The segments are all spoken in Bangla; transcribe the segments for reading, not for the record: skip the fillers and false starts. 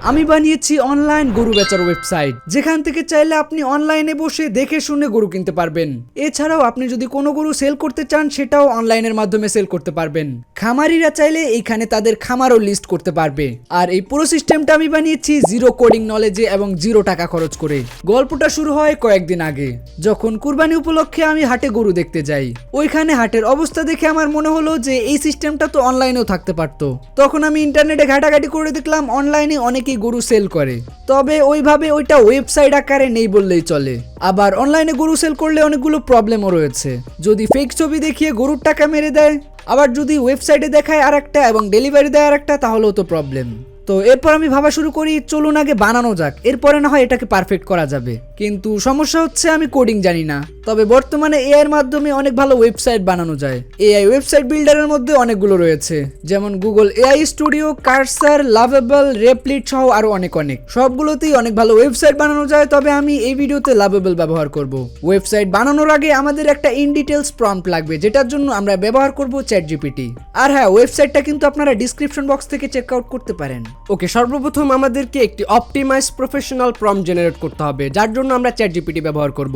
আমি বানিয়েছি অনলাইন গরু বেচার ওয়েবসাইট, যেখান থেকে চাইলে আপনি অনলাইনে বসে দেখে শুনে গরু কিনতে পারবেন। এছাড়াও আপনি যদি কোনো গরু সেল করতে চান সেটাও অনলাইনের মাধ্যমে সেল করতে পারবেন। খামারিরা চাইলে এইখানে তাদের খামারও লিস্ট করতে পারবে। আর এই পুরো সিস্টেমটা আমি বানিয়েছি জিরো কোডিং নলেজে এবং 0 টাকা খরচ করে। গল্পটা শুরু হয় কয়েকদিন আগে, যখন কুরবানি উপলক্ষে আমি হাটে গরু দেখতে যাই। ওইখানে হাটের অবস্থা দেখে আমার মনে হলো যে এই সিস্টেমটা তো অনলাইনেও থাকতে পারতো। তখন আমি ইন্টারনেটে ঘাটাঘাটি করে দেখলাম অনলাইনে অনেকেই গরু সেল করে, তবে ওইভাবে ওইটা ওয়েবসাইট আকারে নেই বললেই চলে। আবার অনলাইনে গরু সেল করলে অনেকগুলো প্রবলেমও রয়েছে। যদি ফেক ছবি দেখিয়ে গরুর টাকা মেরে দেয়, আবার যদি ওয়েবসাইটে দেখায় আরেকটা এবং ডেলিভারি দেয় আরেকটা, তাহলেও তো প্রবলেম। তো এরপর আমি ভাবা শুরু করি চলুন আগে বানানো যাক, এরপরে না হয় এটাকে পারফেক্ট করা যাবে। কিন্তু সমস্যা হচ্ছে আমি কোডিং জানি না। তবে বর্তমানে এআই এর মাধ্যমে অনেক ভালো ওয়েবসাইট বানানো যায়। এআই ওয়েবসাইট বিল্ডারের মধ্যে অনেকগুলো রয়েছে, যেমন Google AI Studio, Cursor, Lovable, Replit সহ আরো অনেক সবগুলোতেই অনেক ভালো ওয়েবসাইট বানানো যায়। তবে আমি এই ভিডিওতে লাভেবল ব্যবহার করব। ওয়েবসাইট বানানোর আগে আমাদের একটা ইন ডিটেলস প্রম্পট লাগবে, যেটার জন্য আমরা ব্যবহার করব চ্যাটজিপিটি। আর হ্যাঁ, ওয়েবসাইটটা কিন্তু আপনারা ডিসক্রিপশন বক্স থেকে চেক আউট করতে পারেন। ওকে, সর্বপ্রথম আমাদেরকে একটি অপটিমাইজ প্রফেশনাল প্রম্পট জেনারেট করতে হবে, যার জন্য আমরা চ্যাটজিপিটি ব্যবহার করব।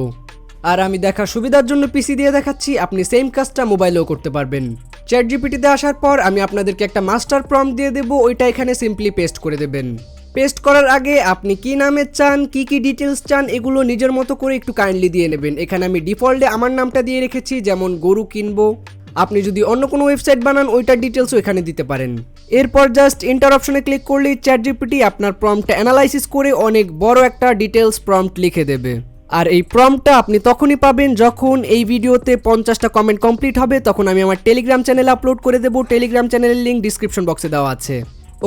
আর আমি দেখার সুবিধার জন্য পিসি দিয়ে দেখাচ্ছি, আপনি সেম কাজটা মোবাইলেও করতে পারবেন। চ্যাটজিপিটিতে আসার পর আমি আপনাদেরকে একটা মাস্টার প্রম্পট দিয়ে দেবো, ওইটা এখানে সিম্পলি পেস্ট করে দেবেন। পেস্ট করার আগে আপনি কি নামে চান, কি ডিটেলস চান, এগুলো নিজের মতো করে একটু কাইন্ডলি দিয়ে নেবেন। এখানে আমি ডিফল্টে আমার নামটা দিয়ে রেখেছি, যেমন গরু কিনবো। আপনি যদি অন্য কোনো ওয়েবসাইট বানান ওইটার ডিটেলসও এখানে দিতে পারেন। এরপর জাস্ট এন্টার অপশনে ক্লিক করলেই চ্যাটজিপিটি আপনার প্রম্পটটা অ্যানালাইসিস করে অনেক বড় একটা ডিটেলস প্রম্পট লিখে দেবে। আর এই প্রম্পটটা আপনি তখনই পাবেন যখন এই ভিডিওতে 50টা কমেন্ট কমপ্লিট হবে, তখন আমি আমার টেলিগ্রাম চ্যানেলে আপলোড করে দেবো। টেলিগ্রাম চ্যানেলের লিঙ্ক ডিসক্রিপশন বক্সে দেওয়া আছে।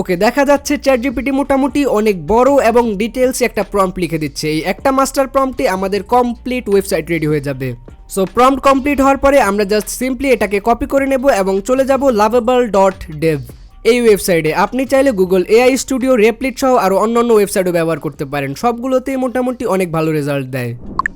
ওকে, দেখা যাচ্ছে চ্যাটজিপিটি মোটামুটি অনেক বড় এবং ডিটেলস একটা প্রম্পট লিখে দিচ্ছে। এই একটা মাস্টার প্রম্পটে আমাদের কমপ্লিট ওয়েবসাইট রেডি হয়ে যাবে। সো প্রম্পট কমপ্লিট হওয়ার পরে আমরা জাস্ট সিম্পলি এটাকে কপি করে নেব এবং চলে যাব lovable.dev। এই ওয়েবসাইটে আপনি চাইলে গুগল এআই স্টুডিও, রেপ্লিট সহ আরও অন্যান্য ওয়েবসাইটও ব্যবহার করতে পারেন। সবগুলোতেই মোটামুটি অনেক ভালো রেজাল্ট দেয়।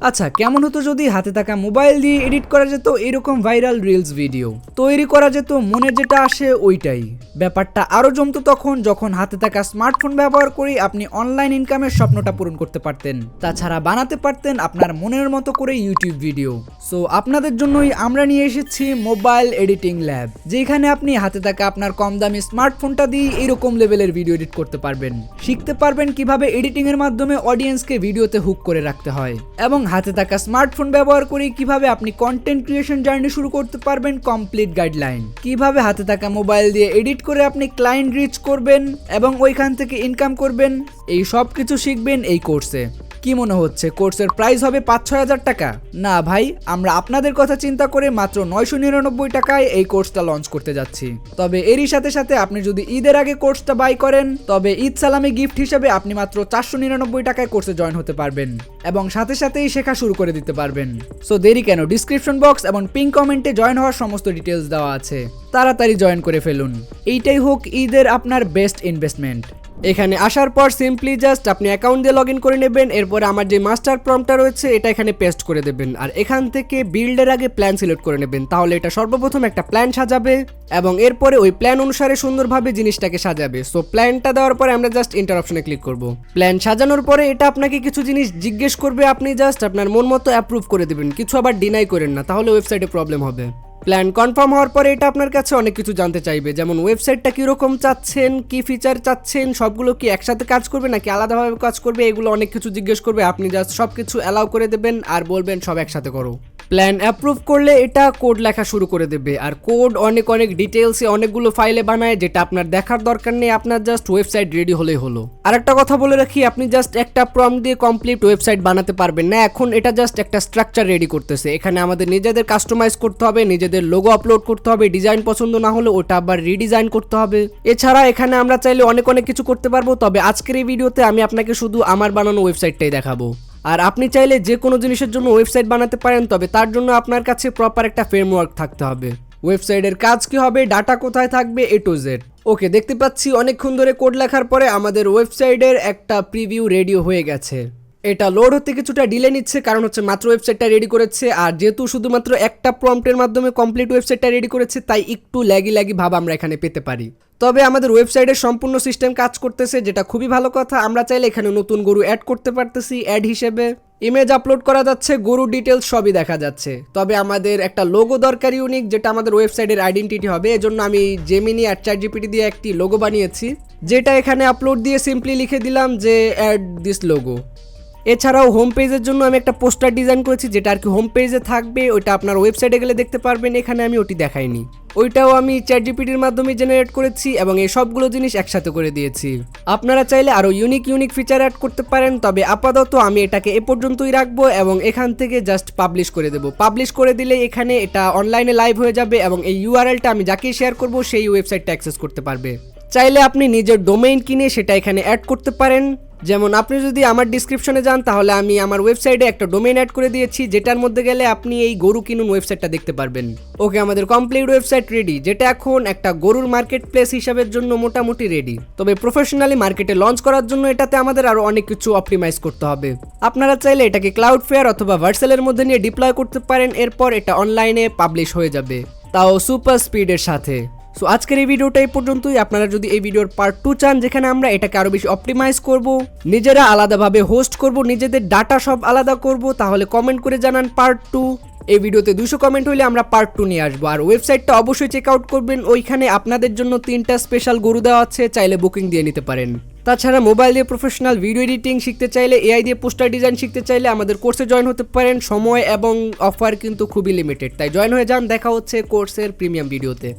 আচ্ছা, কেমন হতো যদি হাতে থাকা মোবাইল দিয়ে এডিট করা যেত এরকম ভাইরাল রিলস ভিডিও তৈরি করা যেত, মনে যেটা আসে ওইটাই। ব্যাপারটা আরো জমতো তখন যখন হাতে থাকা স্মার্টফোন ব্যবহার করে আপনি অনলাইন ইনকামের স্বপ্নটা পূরণ করতে পারতেন। তাছাড়া বানাতে পারতেন আপনার মনের মতো করে ইউটিউব ভিডিও। সো আপনাদের জন্যই আমরা নিয়ে এসেছি মোবাইল এডিটিং ল্যাব, যেখানে আপনি হাতে থাকা আপনার কম দামি স্মার্টফোনটা দিয়ে এরকম লেভেলের ভিডিও এডিট করতে পারবেন। শিখতে পারবেন কিভাবে এডিটিং এর মাধ্যমে অডিয়েন্সকে ভিডিওতে হুক করে রাখতে হয়, এবং হাতে থাকা স্মার্টফোন ব্যবহার করে কিভাবে আপনি কন্টেন্ট ক্রিয়েশন জার্নি শুরু করতে পারবেন। কমপ্লিট গাইডলাইন, কিভাবে হাতে থাকা মোবাইল দিয়ে এডিট করে আপনি ক্লায়েন্ট রিচ করবেন এবং ওইখান থেকে ইনকাম করবেন, এই সব কিছু শিখবেন এই কোর্সে। কি মনে হচ্ছে কোর্সের প্রাইস হবে 5-6 হাজার টাকা? না ভাই, আমরা আপনাদের কথা চিন্তা করে মাত্র 999 টাকায় এই কোর্সটা লঞ্চ করতে যাচ্ছি। তবে এরই সাথে সাথে আপনি যদি ঈদের আগে কোর্সটা বাই করেন, তবে ঈদ সালামি গিফট হিসেবে আপনি মাত্র 499 টাকায় কোর্সে জয়েন হতে পারবেন এবং সাথে সাথেই শেখা শুরু করে দিতে পারবেন। সো দেরি কেন, ডিসক্রিপশন বক্স এবং পিন কমেন্টে জয়েন হওয়ার সমস্ত ডিটেলস দেওয়া আছে, তাড়াতাড়ি জয়েন করে ফেলুন। এইটাই হোক ঈদের আপনার বেস্ট ইনভেস্টমেন্ট। এখানে আসার পর সিম্পলি জাস্ট আপনি অ্যাকাউন্ট দিয়ে লগ ইন করে নেবেন। এরপরে আমার যে মাস্টার প্রম্পটটা রয়েছে এটা এখানে পেস্ট করে দেবেন, আর এখান থেকে বিল্ডের আগে প্ল্যান সিলেক্ট করে নেবেন। তাহলে এটা সর্বপ্রথম একটা প্ল্যান সাজাবে এবং এরপরে ওই প্ল্যান অনুসারে সুন্দরভাবে জিনিসটাকে সাজাবে। সো প্ল্যানটা দেওয়ার পরে আমরা জাস্ট এন্টার অপশনে ক্লিক করব। প্ল্যান সাজানোর পরে এটা আপনাকে কিছু জিনিস জিজ্ঞেস করবে, আপনি জাস্ট আপনার মন মতো অ্যাপ্রুভ করে দেবেন, কিছু আবার ডিনাই করেন না, তাহলে ওয়েবসাইটে প্রবলেম হবে। প্ল্যান কনফার্ম হওয়ার পরে এটা আপনার কাছে অনেক কিছু জানতে চাইবে, যেমন ওয়েবসাইটটা কীরকম চাচ্ছেন, কি ফিচার চাচ্ছেন, সবগুলো কি একসাথে কাজ করবে নাকি আলাদাভাবে কাজ করবে, এগুলো অনেক কিছু জিজ্ঞেস করবে। আপনি জাস্ট সব কিছু অ্যালাউ করে দেবেন আর বলবেন সব একসাথে করো। প্ল্যান অ্যাপ্রুভ করলে এটা কোড লেখা শুরু করে দেবে, আর কোড অনেক ডিটেলসে অনেকগুলো ফাইলে বানায়, যেটা আপনার দেখার দরকার নেই, আপনার জাস্ট ওয়েবসাইট রেডি হলেই হলো। আরেকটা কথা বলে রাখি, আপনি জাস্ট একটা প্রম্পট দিয়ে কমপ্লিট ওয়েবসাইট বানাতে পারবেন না। এখন এটা জাস্ট একটা স্ট্রাকচার রেডি করতেছে, এখানে আমাদের নিজেদের কাস্টমাইজ করতে হবে, নিজেদের লোগো আপলোড করতে হবে, ডিজাইন পছন্দ না হলে ওটা আবার রিডিজাইন করতে হবে। এছাড়া এখানে আমরা চাইলে অনেক কিছু করতে পারবো। তবে আজকের এই ভিডিওতে আমি আপনাকে শুধু আমার বানানো ওয়েবসাইটটাই দেখাবো। আর আপনি চাইলে যে কোনো জিনিসের জন্য ওয়েবসাইট বানাতে পারেন, তবে তার জন্য আপনার কাছে প্রপার একটা ফ্রেমওয়ার্ক থাকতে হবে। ওয়েবসাইটের কাজ কি হবে, ডাটা কোথায় থাকবে, A to Z। ওকে, দেখতে পাচ্ছি অনেকক্ষণ ধরে কোড লেখার পরে আমাদের ওয়েবসাইটের একটা প্রিভিউ রেডি হয়ে গেছে। এটা লোড হতে কিছুটা ডিলে নিচ্ছে, কারণ হচ্ছে মাত্র ওয়েবসাইটটা রেডি করেছে, আর যেহেতু শুধুমাত্র একটা প্রম্পটের মাধ্যমে কমপ্লিট ওয়েবসাইটটা রেডি করেছে তাই একটু ল্যাগি ভাব আমরা এখানে পেতে পারি। তবে আমাদের ওয়েবসাইটের সম্পূর্ণ সিস্টেম কাজ করতেছে, যেটা খুবই ভালো কথা। আমরা চাইলে এখানে নতুন গরু অ্যাড করতে পারতেছি, অ্যাড হিসেবে ইমেজ আপলোড করা যাচ্ছে, গরু ডিটেলস সবই দেখা যাচ্ছে। তবে আমাদের একটা লোগো দরকার ইউনিক, যেটা আমাদের ওয়েবসাইটের আইডেন্টিটি হবে। এজন্য আমি জেমিনি আর চ্যাটজিপিটি দিয়ে একটি লোগো বানিয়েছি, যেটা এখানে আপলোড দিয়ে সিম্পলি লিখে দিলাম যে অ্যাড দিস লোগো। এছাড়াও হোম পেজের জন্য আমি একটা পোস্টার ডিজাইন করেছি, যেটা আর কি হোম পেজে থাকবে, ওইটা আপনার ওয়েবসাইটে গেলে দেখতে পারবেন। এখানে আমি ওটি দেখাইনি, ওইটাও আমি চ্যাটজিপিটির মাধ্যমে জেনারেট করেছি এবং এই সবগুলো জিনিস একসাথে করে দিয়েছি। আপনারা চাইলে আরও ইউনিক ফিচার অ্যাড করতে পারেন, তবে আপাতত আমি এটাকে এ পর্যন্তই রাখবো এবং এখান থেকে জাস্ট পাবলিশ করে দেবো। পাবলিশ করে দিলে এখানে এটা অনলাইনে লাইভ হয়ে যাবে এবং এই ইউআরএলটা আমি যাকেই শেয়ার করবো সেই ওয়েবসাইটটা অ্যাক্সেস করতে পারবে। চাইলে আপনি নিজের ডোমেইন কিনে সেটা এখানে অ্যাড করতে পারেন। যেমন আপনি যদি আমার ডিসক্রিপশনে যান তাহলে আমি আমার ওয়েবসাইটে একটা ডোমেইন অ্যাড করে দিয়েছি, যেটার মধ্যে গেলে আপনি এই গরু কিনুন ওয়েবসাইটটা দেখতে পারবেন। ওকে, আমাদের কমপ্লিট ওয়েবসাইট রেডি, যেটা এখন একটা গরুর মার্কেট প্লেস হিসাবের জন্য মোটামুটি রেডি। তবে প্রফেশনালি মার্কেটে লঞ্চ করার জন্য এটাতে আমাদের আরো অনেক কিছু অপটিমাইজ করতে হবে। আপনারা চাইলে এটাকে ক্লাউডফেয়ার অথবা ভার্সেলের মধ্যে নিয়ে ডিপ্লয় করতে পারেন, এরপর এটা অনলাইনে পাবলিশ হয়ে যাবে, তাও সুপার স্পিডের সাথে। সো আজকের এই ভিডিওটা এই পর্যন্তই। আপনারা যদি এই ভিডিওর পার্ট 2 চান, যেখানে আমরা এটাকে আরো বেশি অপটিমাইজ করব, নিজেরা আলাদাভাবে হোস্ট করব, নিজেদের ডাটা সব আলাদা করব, তাহলে কমেন্ট করে জানান পার্ট 2। এই ভিডিওতে 200 কমেন্ট হইলে আমরা পার্ট 2 নিয়ে আসবো। আর ওয়েবসাইটটা অবশ্যই চেক আউট করবেন, ওইখানে আপনাদের জন্য 3টা স্পেশাল গরু দেওয়া আছে, চাইলে বুকিং দিয়ে নিতে পারেন। তাছাড়া মোবাইল দিয়ে প্রফেশনাল ভিডিও এডিটিং শিখতে চাইলে, এআই দিয়ে পোস্টার ডিজাইন শিখতে চাইলে আমাদের কোর্সে জয়েন হতে পারেন। সময় এবং অফার কিন্তু খুবই লিমিটেড, তাই জয়েন হয়ে যান। দেখা হচ্ছে কোর্সের প্রিমিয়াম ভিডিওতে।